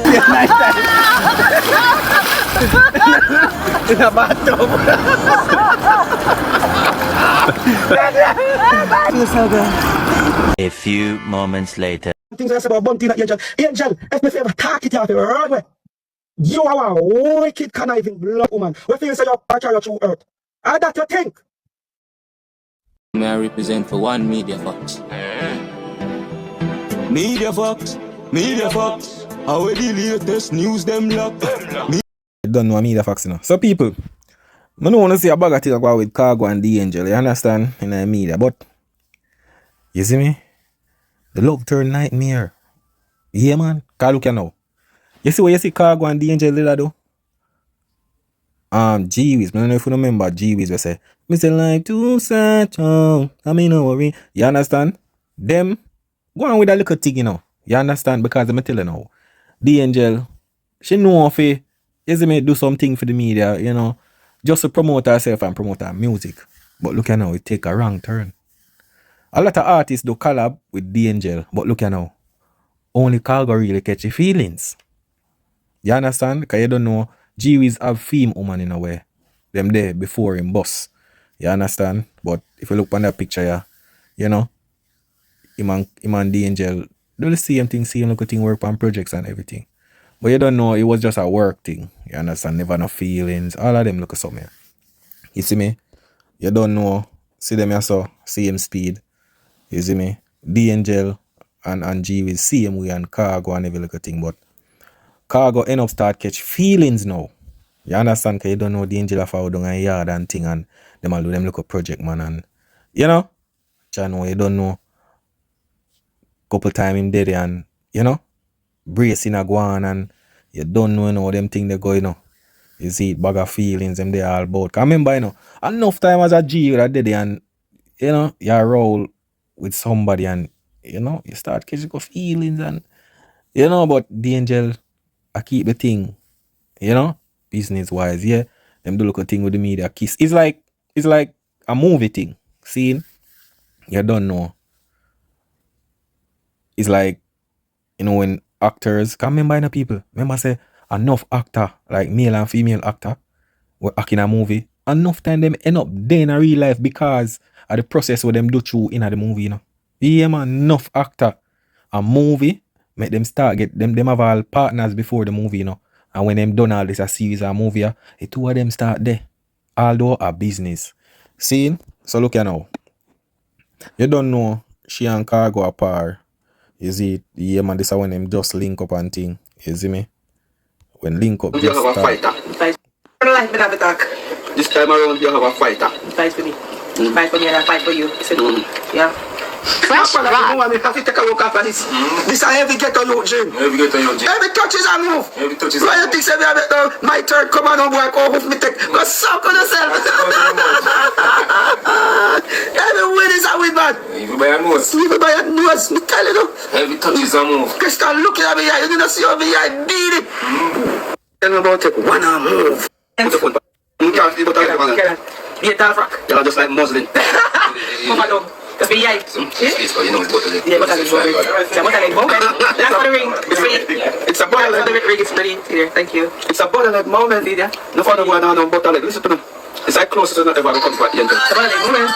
Night time. In a bathtub. Feels so good. A few moments later. Things I say about Bunty and Angel. Angel, if me ever talk it out the right way. You are a wicked conniving black woman. We feel say you're part of your true earth. And that you think. May I represent for one Media Fox? Media Fox, Media Fox. How the latest news them lock? You don't know Media Fox, you know. So people, I don't want to see a bag of things about with Khago and the Angel. You understand? In the media, but you see me? The love turned nightmare. Yeah, man. Cause look here now. You see what you see Khago and the Angel did that though? G-Wiz. I don't know if you remember G-Wiz. We say, Mr. Like to search out. I mean, no worry. You understand? Them go on with a little thing, you know. You understand? Because I'm telling you now. The Angel, she know if you see me do something for the media, you know, just to promote herself and promote her music. But look here now, it take a wrong turn. A lot of artists do collab with the Angel, but look here now, only Khago really catch your feelings. You understand? Because you don't know, G-Wiz have theme woman in a way. Them there before him boss. You understand? But if you look on that picture, yeah, you know, him and the Angel do the same look at thing, work on projects and everything. But you don't know, it was just a work thing. You understand? Never no feelings. All of them look at something. You see me? You don't know. See them here so, same speed. You see me? The Angel and G-Wiz same way and Khago and every little thing. But Khago end up start catch feelings now. You understand? Because you don't know the Angel have out down a yard and thing and them all do them look a project man and you know? You don't know. Couple time him dead and you know bracing a go on and you don't know, you know them thing they go, you know. You see it bag of feelings them they all about. Cause remember, you know, enough time as a G you are dead and you know you roll with somebody and you know you start catching feelings and you know, but the Angel I keep the thing, you know, business wise, yeah. Them do look a thing with the media kiss. It's like a movie thing. See, you don't know. It's like, you know, when actors, can't remember any people. Remember say enough actor, like male and female actor, were acting a movie. Enough time them end up there in a real life because of the process where them do through in the movie, you know. Yeah man, enough actor. A movie, make them start get them have all partners before the movie, you know. And when them done all this a series or movie, the two of them start there. Although a business. See? So look here now. You don't know she and Khago apart. You see, yeah man, this is when them just link up and thing. You see me? When link up just start. This time around you have a fighter. Fight for me. Fight for me and I fight for you. Yeah. Fresh rock. I have to take a look after this. This is a heavy ghetto youth gym. Every touch is a move. Why you think say me have my third come on boy go off me take. Go suck on yourself. Every win is a win man. Even by a nose. Even by a nose. Me tell you. Every touch is a move. Christian looking at me you didn't see how me I beat it. Tell me about take one arm move. You can't see but I Be a tall frock. you're just like Muslim. Come on, just be yikes. You know it's butter. Yeah, but I didn't moment. Yeah, but I didn't moment. That's for the ring. It's free. It's a bottle The ring is pretty. Here, thank you. It's a bottle moment, Lydia. No fun of one on bottle. Listen to me. It's like close to not ever come back the end. It's about the moment.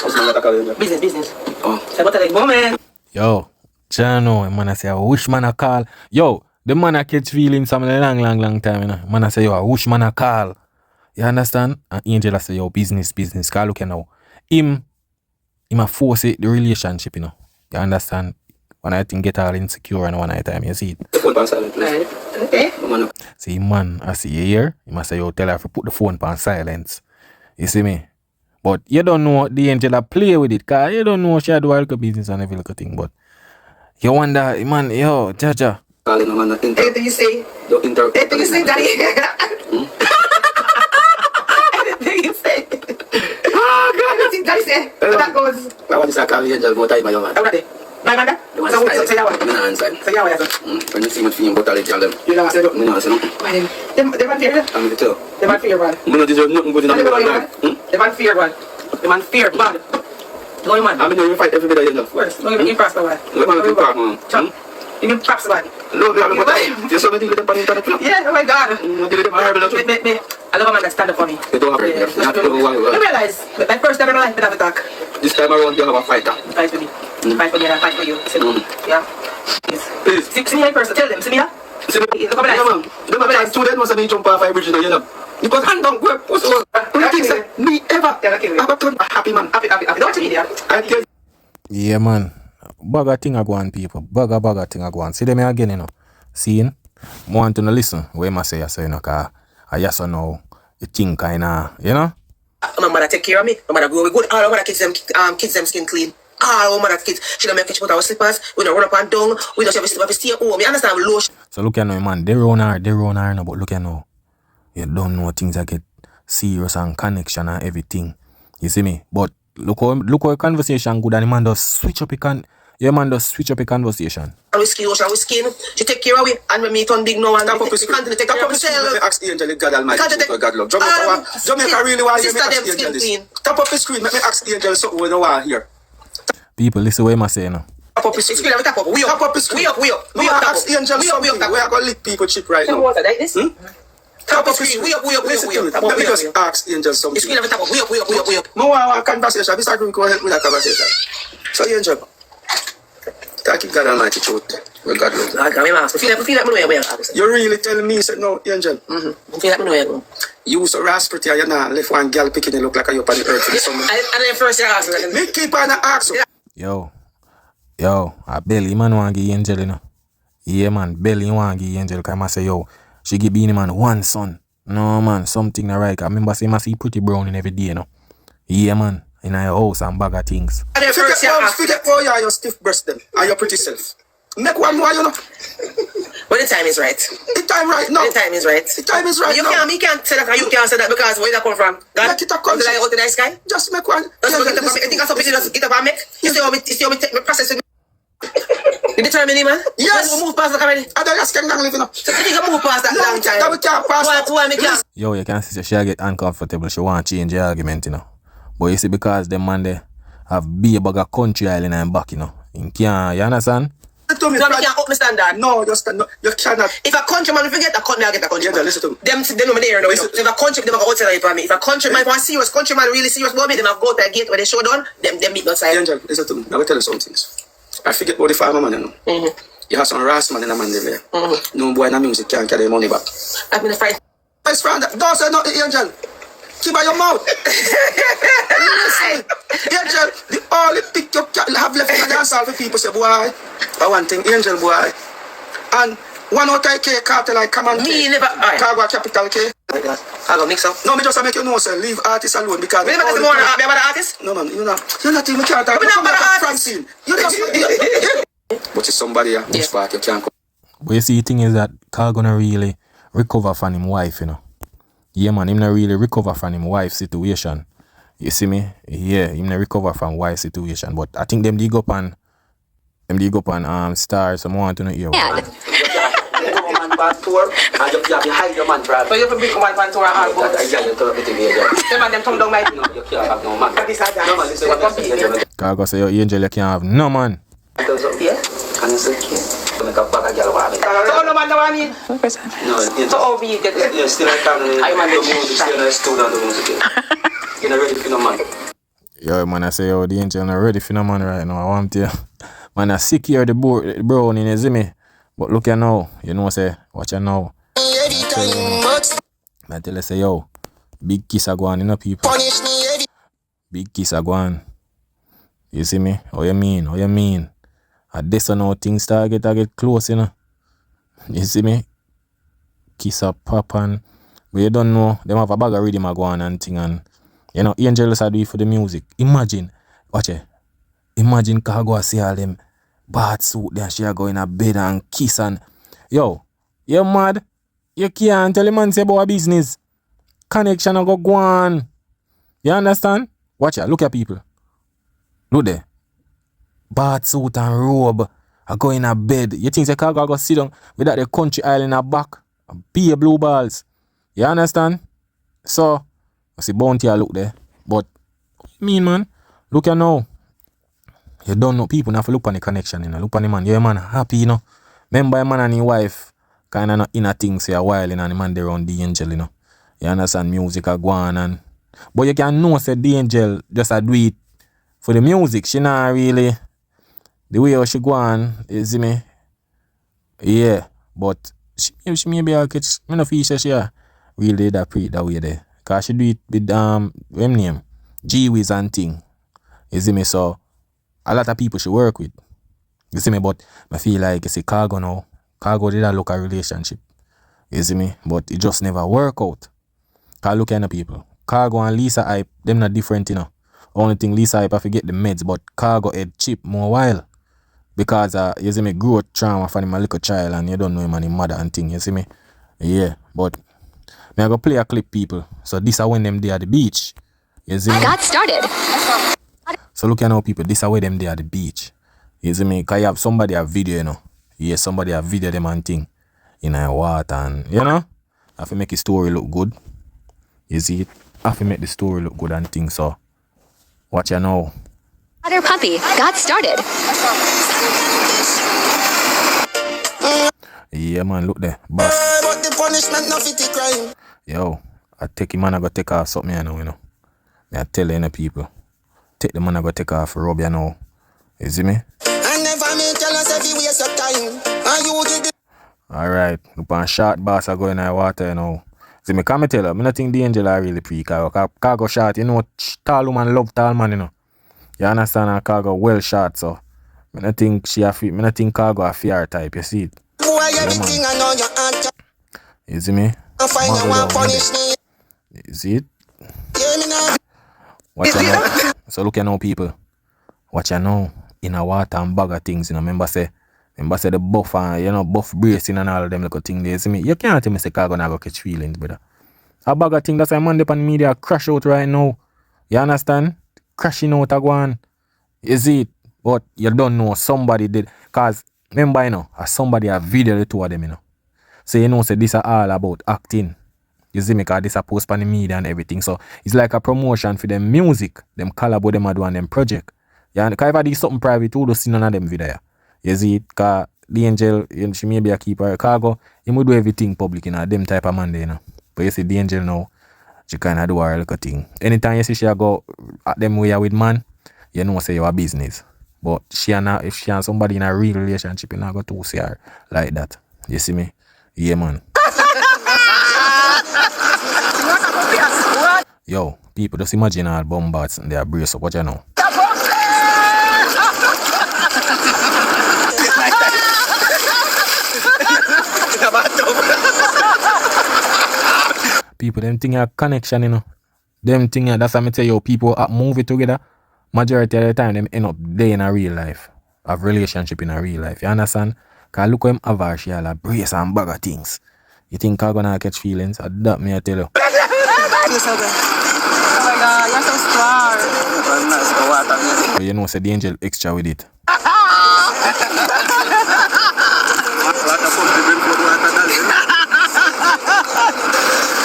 What's my letter? Business. Oh. It's about the moment. Yo, Jano, man I say I wish man I call. Yo, the man I catch feelings some long time, you know. Man I say yo, I wish man I call. You understand? And Angel I say yo, business. Cause look here now. Him a force it, the relationship, you know. You understand? When I think get all insecure and one night time, you see it. Right. Okay. See man, I see you here. You must say yo, tell her to put the phone on silence. You see me? But you don't know the Angel a play with it, cause you don't know she do all the business and every little thing, but you wonder, man, yo, Jaja. Anything you say? Anything you say, Daddy? Anything you say? Oh, God, anything Daddy say? That goes. I want to call the Angel go tie my young man. Okay. My man, so say that one. I'm not answering. Say that one, yes. When you see me feeling bottle, tell them. You know what I said? You know what I said? Why then? They man fear, I'm the tell. They man fear, man. You don't deserve nothing good in the world. They man fear, man. They man fear, man. Go, man. I mean, you fight every day, Angel. Where's? No, you give props, man. Let me give props, man. You give props, man. Love you, but you saw me deal with them on the internet. Yeah, oh my God. Deal with them horrible. Me. I love a man that stand up for me. You don't have a break. You have to know You realize, my first time in my life, I have a talk. this time around, you have a fighter. Fight for me. Fight for me and I fight for you. Yeah. Please. See me in person. Tell them. See me here. See me? Look at me Yeah, nice. man. The man student must have been jump off a bridge, you know. You got hand down, work, what's all? You think, say, me ever, I got to a happy man. Happy. Don't you media? I tell you. Yeah, man. Bugger thing I go on, people. Bugger thing I go on. See them again, you know. Seeing? Want to listen. Where I say, you know, cause I just know you think kinda, you know? My mother take care of me. My mother grow good. All our mother kids them skin clean. All our mother kids. She don't make kitchen put our slippers. We don't run up and down. We don't have to stay home. You understand? We lotion. So look at now, man. They run her now, but look at now. You don't know things that get serious and connection and everything. You see me? But look how conversation good and the man does switch up a conversation. And we skin. She take care of we. And when me turn big now and Tap up his we continue to take care of ourselves. Ask the angel, God Almighty, Can't for God love. Jamaica really want you to ask the angel this. Tap up his screen, let me ask the angel something we don't want to hear. People, listen what I say now. Tap up his screen. Tap up. We up. Tap up his screen. We up. No, ask the angel something. We are going to lick people chip right now. Water like this. Tap up his screen. We up. Listen to Let me just ask the angel something. Screen tap up. We up. No one conversation. This agreement will help with that conversation. So the angel, thank you God Almighty truth. Well, God love. I feel like me know where you are. You really telling me, say no, angel. I feel like me know where you are. You so raspberry and you not left one girl picking you look like you up on the earth in the summer. And then first you ask me. Me keep on ask you. Yo, I Belly man want give Angel, you know. Yeah, man, Belly want give Angel, cause I say, yo, she give Beanie Man one son. No, man, something not right. I remember saying I see pretty brown in every day, you know. Yeah, man, in her house and bag of things. And then first you ask me. Forget all your stiff breast them and your pretty self. Make one more, you know. When the time is right. The time right now. The time is right. The time is right You now. can't say that because you can't say that because where that come from? God, Make it a country. like out in the sky? Just make one. That's what I think that's something just get up and make. You see how me take my process with me. You determine it, man? Yes. When we move past that already. I don't ask them living up. So you think you move past that long time? That we can't pass that. Why me can't? Yo, you can see she get uncomfortable. She want to change the argument, you know. But you see, because them man they have be a bag of country island and back, you know. You can't, you understand? To me, So you can't up my standard. no, you cannot. If a countryman forget a country, I get a countryman. Yeah, listen to me. Them know me there now. So if a country, them go outside for me. If a countryman want serious countryman really serious about me, them have go to a gate where they show down. Them meet outside. Angel, listen to me. I will tell you some things. I forget about the farmer man, you know. You have some ras man in a man there. No boy in the music can't carry money back. I've been a friend. Best friend, don't say nothing, Angel. Keep on your mouth. Listen, Angel, the only pick you have left in the dance hall for people say, boy, but one thing, Angel, boy. And one out of K cartel like come on. Me never. Khago capital K. Khago mix up. No, me just make you know, sir. Leave artists alone because. We never say more about the artist. No, man, you're not even can't talk. We not about the Francine. You just. But it's somebody here, this part you can't come. But you see, the thing is that Khago not really recover from him wife, you know. Yeah, man, him not really recover from him wife situation. You see me? Yeah, him not recover from wife situation. But I think them dig up on stars. Some want to know here. So you can bring one man to our house. Them come down my. Khago say, yo, Angel, you can't have no man. Yeah. So no man, no one need. So all we get. Yeah, still I can't do music, still I still do music. You're not ready for no man. Yo, man, I say, yo, the Angel not ready for no man right now. I want to, man, I sick here the brown in his me. But look at now, you know, say, watch it now. I tell you, say, yo, big kiss a go on, you know, people. Big kiss a go on. You see me? How you mean? At this or now, things start get close, you know. You see me? Kiss a pop and, but you don't know, them have a bag of rhythm a go on and thing and, you know, Angels are doing for the music. Imagine, watch it. Imagine Khago see all them bath suit there, she a go in a bed and kiss and, yo, you mad? You can't tell the man say about business. Connection a go on. You understand? Watch it, look at people. Look there. Bath suit and robe. I go in a bed. You think the Khago go sit down without the country island in her back? Be blue balls. You understand? So, I see bounty I look there. But, mean man, look at now. You don't know people have to look on the connection, you know. Look on the man. Yeah, man, happy, you know. Remember a man and his wife kind of not in a thing say a while and the man there around the angel, you know. You understand, music a go on and but you can know say the angel just a do it for the music. She not really the way how she go on, you see me? Yeah. But she maybe I catch me no feel say she really that way there. Cause she do it with what name? G-Wiz and thing. You see me? So a lot of people she work with. You see me? But I feel like you see Khago now. Khago did a look a relationship. You see me? But it just never work out. Cause look at the people. Khago and Lisa Hype, them not different, you know. Only thing Lisa Hype I forget the meds, but Khago head chip more while. Because you see me, growth trauma from him a little child and you don't know him and his mother and thing, you see me? Yeah, but me I go play a clip, people. So this is when them there at the beach. You see me? Got started. So look at now, people, this is where them there at the beach. You see me? Because you have somebody a video, you know. Yeah, somebody a video them and thing in a water and, you know? I have to make the story look good. You see it? I have to make the story look good and thing, so watch you now. Water puppy got started. Yeah, man, look there. Boss. But the punishment not fit the crime. Yo, I take him man, I go take off something, you know. Me I tell you people. Take the man, I go take off rub, you know. You see me? I never make tell us every waste of time. And you give it. Alright, look on short boss I go in the water, you know. See me, come tell you, I don't think the angel are really pre-Khago. Khago short, you know, tall woman love tall man, you know. You understand? And Khago well short, so I don't think Khago a fear type, you see it? Boy, everything I know your answer. You see me? I find you want punish me. You see it? Hear me now. Watch you now. So look you now, people. Watch you now. In a water and bag of things, you know. Remember say the buff and, you know, buff bracing and all of them little things there. You see me? You can't tell me say Khago not go catch feelings, brother. A bag of things that's why man up on the media crash out right now. You understand? Crashing out again. You see it? But you don't know somebody did. Cause remember, you know, somebody have video the two of them, you know. So you know, say this are all about acting. You see me, cause this are post on the media and everything. So it's like a promotion for them music, them collab them are doing them project. Yeah, cause if I do something private, you don't see none of them video. You see it? Cause the angel, she may be a keeper. Khago, he will do everything public, you know, them type of man there, you know. But you see the angel now, she kinda do her little thing. Anytime you see she go at them way with man, you know say you a business. But she and if she and somebody in a real relationship, you not go to see her like that. You see me? Yeah, man. Yo, people just imagine all bombards and they are brace up. What you know? People, them thing a connection, you know. Them thing, that's what I tell you, people move it together. Majority of the time, them end up there in a real life. Have relationship in a real life. You understand? Cause look how him have she all a brace and bag of things. You think Khago gonna catch feelings? That me I tell you. Oh my God, you're so strong. But you know, say the angel extra with it.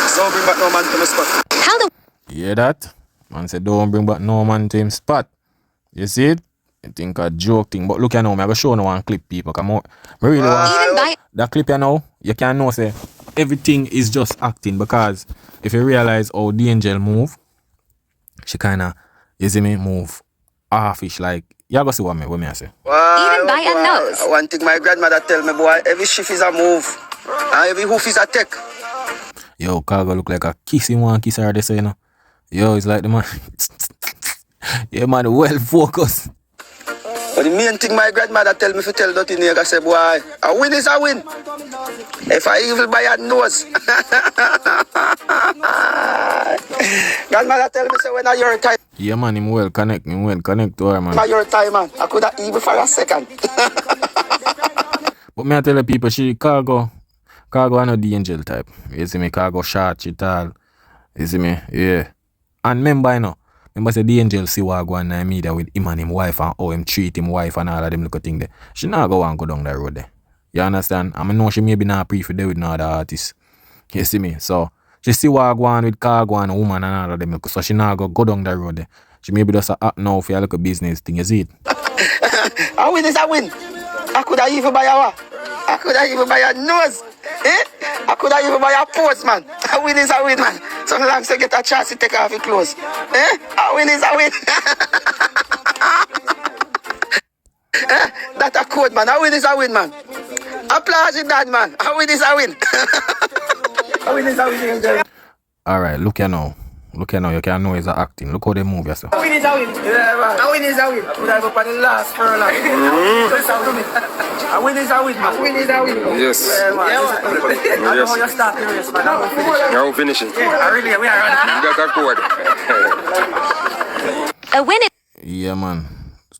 So bring back no man to my spot. How the You hear that? Man said don't bring back no man to him spot. You see it? I think a joke thing. But look you now, I'm going to show you one clip, people. Come on. I really want even by that clip you know, you can know say everything is just acting, because if you realize how the angel move, she kinda, you see me, move halfish like you go see what me I say. Even by a nose. One thing my grandmother tell me, boy, every shift is a move. And every hoof is a tech. Yo, Khago look like a kissing one kiss her, they say, you know. Yo, it's like the man. Yeah, man, well focused. But the main thing my grandmother tell me to tell Dirty nigga, say, boy, a win is a win. If I evil by your nose. Grandmother tell me, say, when are your time? Yeah, man, him well connect to her, man. By your time, man. I could have evil for a second. But me I tell the people, Khago I know the angel type. You see me, Khago short, she tall. You see me, yeah. And remember, you know, say the angel see what go on in the media with him and him wife and how him treat him wife and all of them little thing there. She not go and go down that road there. You understand? I know she maybe not pre for there with no other artists. You see me? So she see what go on with Khago and woman and all of them. So she not go down that road there. She maybe just a act now for a little business thing, you see it? A win is a win. I could have even buy a I could have even buy a nose. Eh? I could have even buy a post, man. A win is a win, man. So long as you get a chance to take off your clothes. Eh? A win is a win. Eh? That a code, man. A win is a win, man. Applause with that, man. A win is a win. A win is a win, Angel. Alright, look here now. Look here now, you can know he's acting. Look how they move yourself. A win is a win. Yeah, man. A win is a win. Would I go for the last furlong? A win is a win, man. A win is a win. Yes. Yeah, man. Yeah, man. I know how you start the race, man. Now finish it. Yeah, really, we are running. You got that cord. A win is Yeah, man.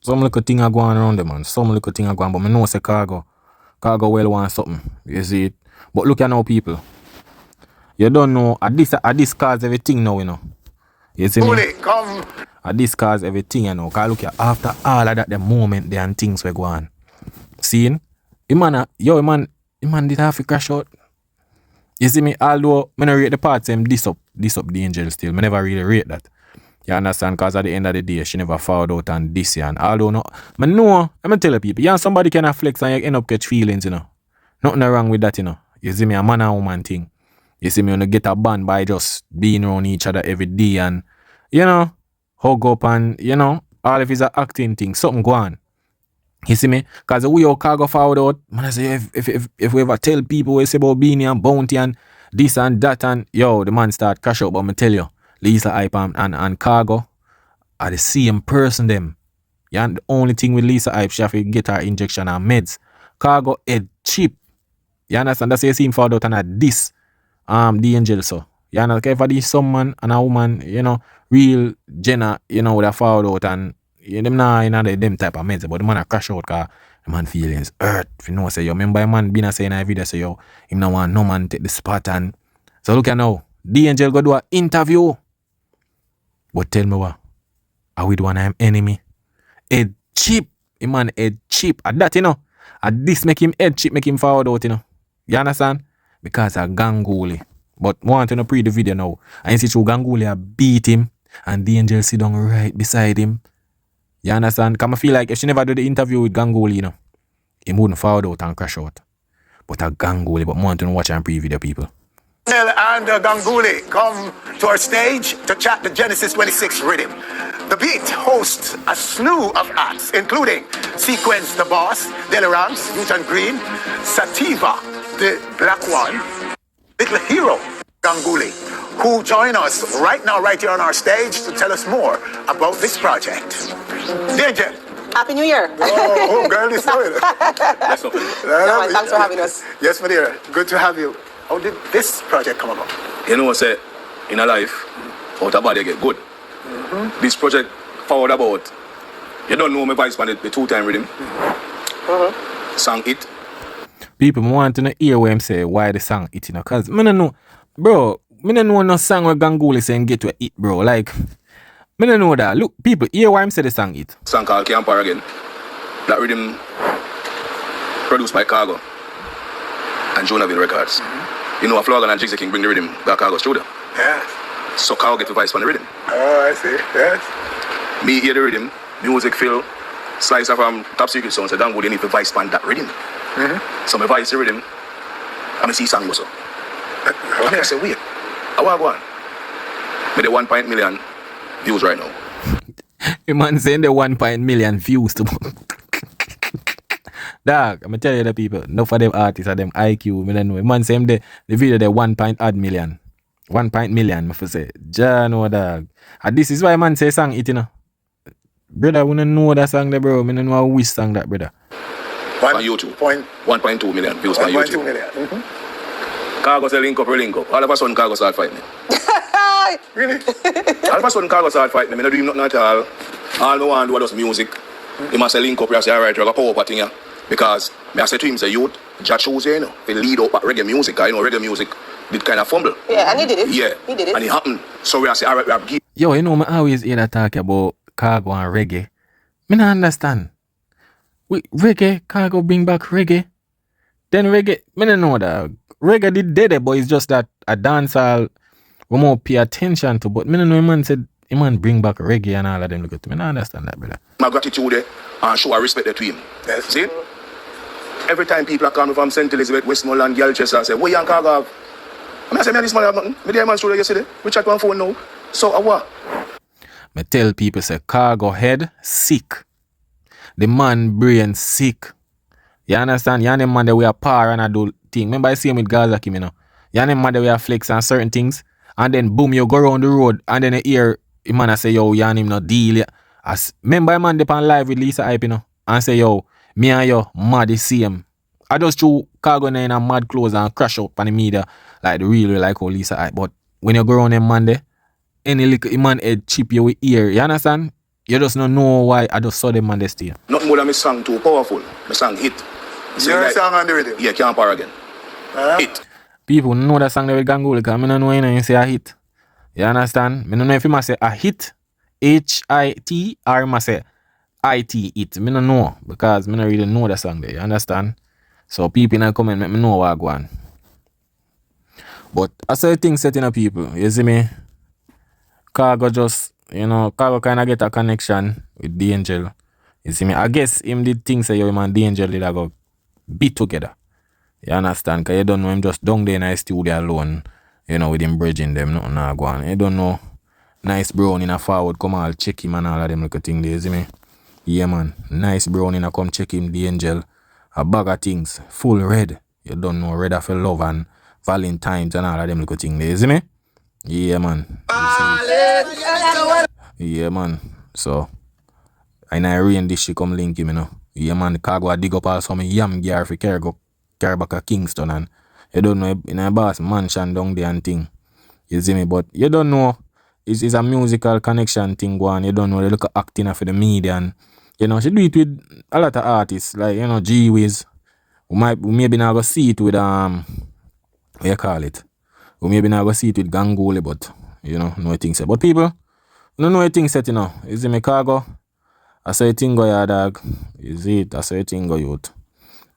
Some little thing are going around there, man. Some little thing are going, but I know say Khago well want something. You see it? But look at now, people. You don't know, at this cause everything now, you know. You see me? Come. At this cause everything, you know. Cause look here, after all of that, the moment there and things were going. Seeing? Man did have to crash out. You see me? Although I don't rate the parts, this up the angel still. I never really rate that. You understand? Because at the end of the day, she never found out on this year. And although no, I'm going to tell people, yeah, somebody can flex and you end up catch feelings, you know. Nothing wrong with that, you know. You see me, a man and woman thing. You see me, when you get a band by just being around each other every day and, you know, hug up and, you know, all of his acting thing, something go on. You see me? Because the way how Khago found out, man, I say, if we ever tell people what say about Beanie and Bounty and this and that and, yo, the man start crash out. But I'm tell you, Lisa Hype and Khago are the same person, them. Yeah, the only thing with Lisa Hype, she have to get her injection and meds. Khago head cheap. You understand? That's why you see him found out and at this. The angel, so you know, if I some man and a woman, you know, real Jenna, you know, would have found out and them nah, you know, them type of meds, but the man a crash out cause the man feelings hurt. If you know, say, you remember a man been saying in a video, say, yo, him no want no man take the spot and so look at now, the angel go do an interview. But tell me what, are we the one I'm enemy? Head cheap, the man head cheap. At that, you know, at this make him head cheap, make him forward out, you know. You understand? Because of Ganguly. But want to pre the video now. And see through Ganguly beat him and the angel sit down right beside him. You understand? Because I feel like if she never do the interview with Ganguly, you know, he wouldn't fall out and crash out. But a Ganguly, but want to watch and pre-video people. And Ganguly come to our stage to chat the Genesis 26 rhythm. The beat hosts a slew of acts, including Sequence the Boss, Delerance, Newton Green, Sativa, the Black One, Little Hero, Ganguly, who join us right now, right here on our stage to tell us more about this project. Danger. Happy New Year. Oh, girl, this story. Thanks for having us. Yes, my dear. Good to have you. How did this project come about? You know what I say, in a life, out of body get good. This project forward about, you don't know my voice on the 2-time rhythm. Sang it. People want to know hear what I'm say why the song it, you know, cause I don't know, bro, I don't know no song where Ganguly saying get to it, bro. Like, I don't know that. Look, people, hear why I'm say the song it. Song called Camper again. That rhythm produced by Khago and Jonaville Records. You know, a Florgan and Jigsaw King bring the rhythm that Khago studio. Yeah. So Khago get the voice on the rhythm. Oh, I see. Yes. Me hear the rhythm, music feel, slice from Top Secret Sound, so Ganguly need to voice on that rhythm. So my voice the rhythm, I'm see song also. I say, wait, I want to go on. With the 1 million views right now. The man saying the 1 million views to dog, I'm tell you the people, no for them artists or them IQ, I don't know. Man saying the video the 1 million. 1 million, I say, John, no dog. And this is why man say song it, you know. Brother, we don't know that song there, bro. I don't know which song that, brother. On YouTube. 1.2 million views on YouTube. 1.2 million. Khago say link up. All of a sudden Khago start fighting me. Really? All of a sudden Khago start fighting me. I don't do him nothing at all. All I want to do is music. He must say link up. I say, alright, I got power up thing here. Because I say to him, say, youth, just choose you know. They lead up at reggae music. You know, reggae music did kind of fumble. Yeah, and he did it. Yeah. He did it. And it happened. So we say, alright, we have to give. Yo, you know, I always hear that talk about Khago and reggae. I don't understand. Reggae, Khago bring back reggae. Then reggae, I don't know that. Reggae did dead, but it's just that a dancehall we more pay attention to. But I don't know, man said, man bring back reggae and all of them. Look at me, I don't understand that, brother. My gratitude there and show a respect there to him. Yes. See it? Every time people are coming from St. Elizabeth, Westmoreland, Galchester, say, what you and Khago have? I say, this man have nothing. Me there man show yesterday. We chat on phone now. So, what? Me tell people say Khago head sick. The man brain sick. You understand? You and them man that we are par and I do thing. Remember I see him with Gaza Kim, you know. You and them man that we are flex and certain things. And then boom, you go around the road and then you hear the man say, yo, you and him no deal. Remember a man depend live with Lisa Hype, you know. And say, yo, me and you mad the same. I just threw Khago in a mad clothes and crash out on the media. Like the real like how Lisa Hype. But when you go around them man there, any little man head chip you with ear. You understand? You just don't know why I just saw them man there stay. Not more than my song too powerful. My song hit. Your like, song on the rhythm? Yeah, can't par again. Hit. People know that song there with Ganguli because I don't know you say a hit. You understand? I don't know if you must say a hit, H-I-T, or you must say I-T, it. I don't know because I don't really know the song there. You understand? So people in the comment make me know what I go on. But I say things setting up people. You see me? Khago just, Khago kind of get a connection with the angel. You see me? I guess him did things say him and the angel did go be together. You understand? Because you don't know him just down there in a studio alone, with him bridging them, nothing nah go on. You don't know nice brown in a forward come all check him and all of them little things there, you see me? Yeah man, nice brown in a come check him, the angel, a bag of things, full red. You don't know red for love and Valentine's and all of them little things there, you see me? Yeah man. Yeah man. So and I rain this shit come link him, Yeah man, Khago dig up all some yam gear for carry back a Kingston and you don't know in a boss mansion down there and thing. You see me? But you don't know it's a musical connection thing going. You don't know they look at acting for the media and she do it with a lot of artists like G-Wiz. We maybe not go see it with what you call it. We maybe not go see it with Ganguli, but no things. But people don't know things set, You see me, Khago? I say thing go ya dog. Is it? I say thing go youth.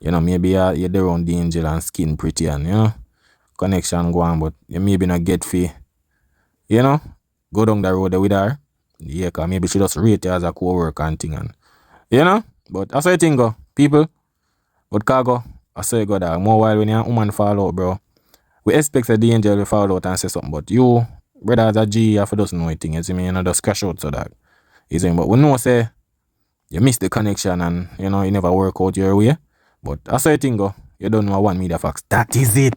Maybe you're there around the angel and skin pretty and connection go on, but you maybe not get fee. Go down the road with her. Yeah, cause maybe she just rate you as a co-worker and thing and but I say thing go, people. But Khago, I say go dog. More while when your woman fall out, bro. We expect that the angel will fall out and say something, but you, brother as a G, you have to just know a thing. You see me, just crash out so dog. You see me, but we know say you miss the connection and you never work out your way. But I say thing go, you don't know one media facts. That is it.